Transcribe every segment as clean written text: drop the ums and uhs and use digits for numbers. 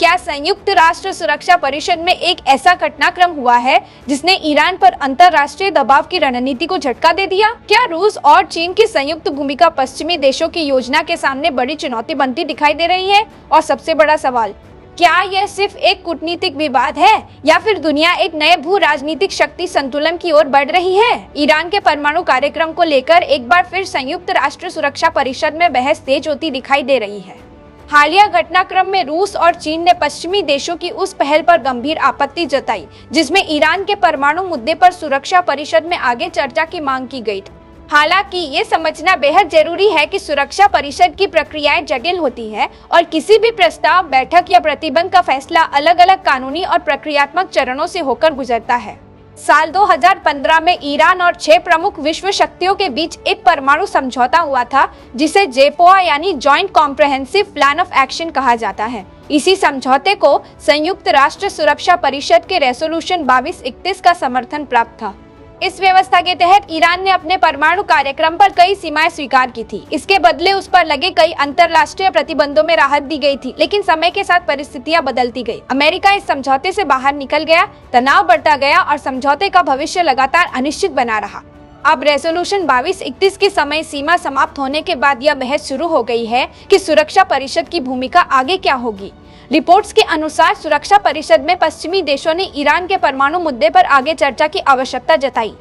क्या संयुक्त राष्ट्र सुरक्षा परिषद में एक ऐसा घटनाक्रम हुआ है जिसने ईरान पर अंतर्राष्ट्रीय दबाव की रणनीति को झटका दे दिया? क्या रूस और चीन की संयुक्त भूमिका पश्चिमी देशों की योजना के सामने बड़ी चुनौती बनती दिखाई दे रही है? और सबसे बड़ा सवाल, क्या यह सिर्फ एक कूटनीतिक विवाद है या फिर दुनिया एक नए भू राजनीतिक शक्ति संतुलन की ओर बढ़ रही है? ईरान के परमाणु कार्यक्रम को लेकर एक बार फिर संयुक्त राष्ट्र सुरक्षा परिषद में बहस तेज होती दिखाई दे रही है। हालिया घटनाक्रम में रूस और चीन ने पश्चिमी देशों की उस पहल पर गंभीर आपत्ति जताई जिसमें ईरान के परमाणु मुद्दे पर सुरक्षा परिषद में आगे चर्चा की मांग की गई। हालांकि ये समझना बेहद जरूरी है कि सुरक्षा परिषद की प्रक्रियाएं जटिल होती है और किसी भी प्रस्ताव, बैठक या प्रतिबंध का फैसला अलग अलग कानूनी और प्रक्रियात्मक चरणों से होकर गुजरता है। साल 2015 में ईरान और 6 प्रमुख विश्व शक्तियों के बीच एक परमाणु समझौता हुआ था जिसे जेपोआ यानी joint comprehensive plan of action कहा जाता है। इसी समझौते को संयुक्त राष्ट्र सुरक्षा परिषद के रेजोल्यूशन 2231 का समर्थन प्राप्त था। इस व्यवस्था के तहत ईरान ने अपने परमाणु कार्यक्रम पर कई सीमाएं स्वीकार की थी। इसके बदले उस पर लगे कई अंतर्राष्ट्रीय प्रतिबंधों में राहत दी गई थी, लेकिन समय के साथ परिस्थितियां बदलती गई। अमेरिका इस समझौते से बाहर निकल गया, तनाव बढ़ता गया और समझौते का भविष्य लगातार अनिश्चित बना रहा। अब रेजोल्यूशन 2231 की समय सीमा समाप्त होने के बाद यह बहस शुरू हो गई है कि सुरक्षा परिषद की भूमिका आगे क्या होगी। रिपोर्ट्स के अनुसार सुरक्षा परिषद में पश्चिमी देशों ने ईरान के परमाणु मुद्दे पर आगे चर्चा की आवश्यकता जताई।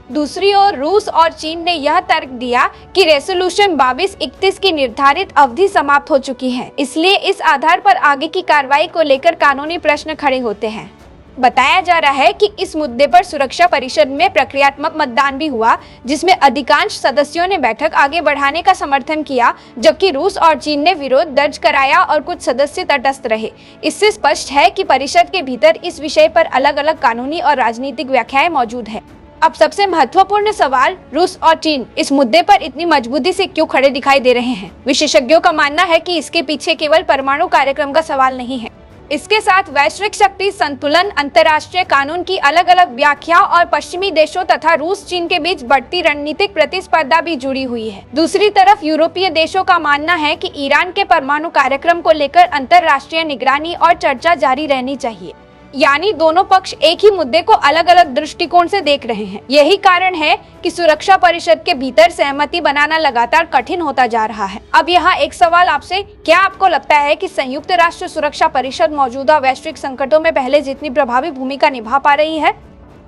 दूसरी ओर रूस और चीन ने यह तर्क दिया कि रेजोल्यूशन 2231 की निर्धारित अवधि समाप्त हो चुकी है, इसलिए इस आधार पर आगे की कार्रवाई को लेकर कानूनी प्रश्न खड़े होते हैं। बताया जा रहा है कि इस मुद्दे पर सुरक्षा परिषद में प्रक्रियात्मक मतदान भी हुआ जिसमें अधिकांश सदस्यों ने बैठक आगे बढ़ाने का समर्थन किया, जबकि रूस और चीन ने विरोध दर्ज कराया और कुछ सदस्य तटस्थ रहे। इससे स्पष्ट है कि परिषद के भीतर इस विषय पर अलग अलग कानूनी और राजनीतिक व्याख्याएं मौजूद है। अब सबसे महत्वपूर्ण सवाल, रूस और चीन इस मुद्दे पर इतनी मजबूती से क्यों खड़े दिखाई दे रहे हैं? विशेषज्ञों का मानना है कि इसके पीछे केवल परमाणु कार्यक्रम का सवाल नहीं है। इसके साथ वैश्विक शक्ति संतुलन, अंतर्राष्ट्रीय कानून की अलग अलग व्याख्या और पश्चिमी देशों तथा रूस चीन के बीच बढ़ती रणनीतिक प्रतिस्पर्धा भी जुड़ी हुई है। दूसरी तरफ यूरोपीय देशों का मानना है कि ईरान के परमाणु कार्यक्रम को लेकर अंतर्राष्ट्रीय निगरानी और चर्चा जारी रहनी चाहिए। यानी दोनों पक्ष एक ही मुद्दे को अलग अलग दृष्टिकोण से देख रहे हैं। यही कारण है कि सुरक्षा परिषद के भीतर सहमति बनाना लगातार कठिन होता जा रहा है। अब यहाँ एक सवाल आपसे, क्या आपको लगता है कि संयुक्त राष्ट्र सुरक्षा परिषद मौजूदा वैश्विक संकटों में पहले जितनी प्रभावी भूमिका निभा पा रही है?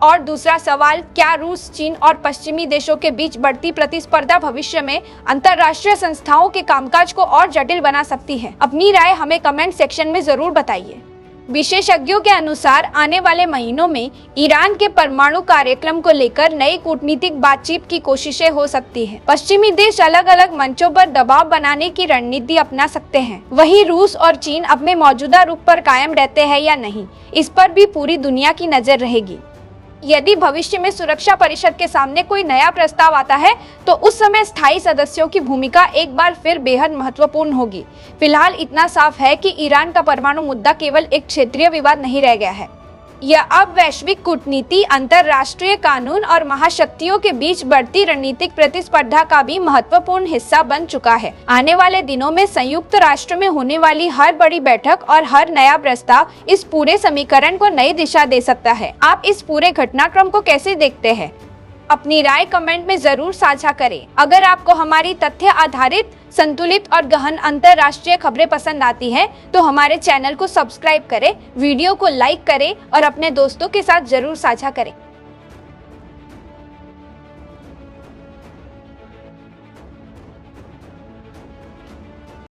और दूसरा सवाल, क्या रूस, चीन और पश्चिमी देशों के बीच बढ़ती प्रतिस्पर्धा भविष्य में अंतर्राष्ट्रीय संस्थाओं के कामकाज को और जटिल बना सकती है? अपनी राय हमें कमेंट सेक्शन में जरूर बताइए। विशेषज्ञों के अनुसार आने वाले महीनों में ईरान के परमाणु कार्यक्रम को लेकर नई कूटनीतिक बातचीत की कोशिशें हो सकती हैं। पश्चिमी देश अलग अलग मंचों पर दबाव बनाने की रणनीति अपना सकते हैं। वहीं रूस और चीन अपने मौजूदा रूप पर कायम रहते हैं या नहीं, इस पर भी पूरी दुनिया की नजर रहेगी। यदि भविष्य में सुरक्षा परिषद के सामने कोई नया प्रस्ताव आता है तो उस समय स्थायी सदस्यों की भूमिका एक बार फिर बेहद महत्वपूर्ण होगी। फिलहाल इतना साफ है कि ईरान का परमाणु मुद्दा केवल एक क्षेत्रीय विवाद नहीं रह गया है। यह अब वैश्विक कूटनीति, अंतर्राष्ट्रीय कानून और महाशक्तियों के बीच बढ़ती रणनीतिक प्रतिस्पर्धा का भी महत्वपूर्ण हिस्सा बन चुका है। आने वाले दिनों में संयुक्त राष्ट्र में होने वाली हर बड़ी बैठक और हर नया प्रस्ताव इस पूरे समीकरण को नई दिशा दे सकता है। आप इस पूरे घटनाक्रम को कैसे देखते हैं? अपनी राय कमेंट में जरूर साझा करें। अगर आपको हमारी तथ्य आधारित, संतुलित और गहन अंतर्राष्ट्रीय खबरें पसंद आती हैं, तो हमारे चैनल को सब्सक्राइब करें, वीडियो को लाइक करें और अपने दोस्तों के साथ जरूर साझा करें।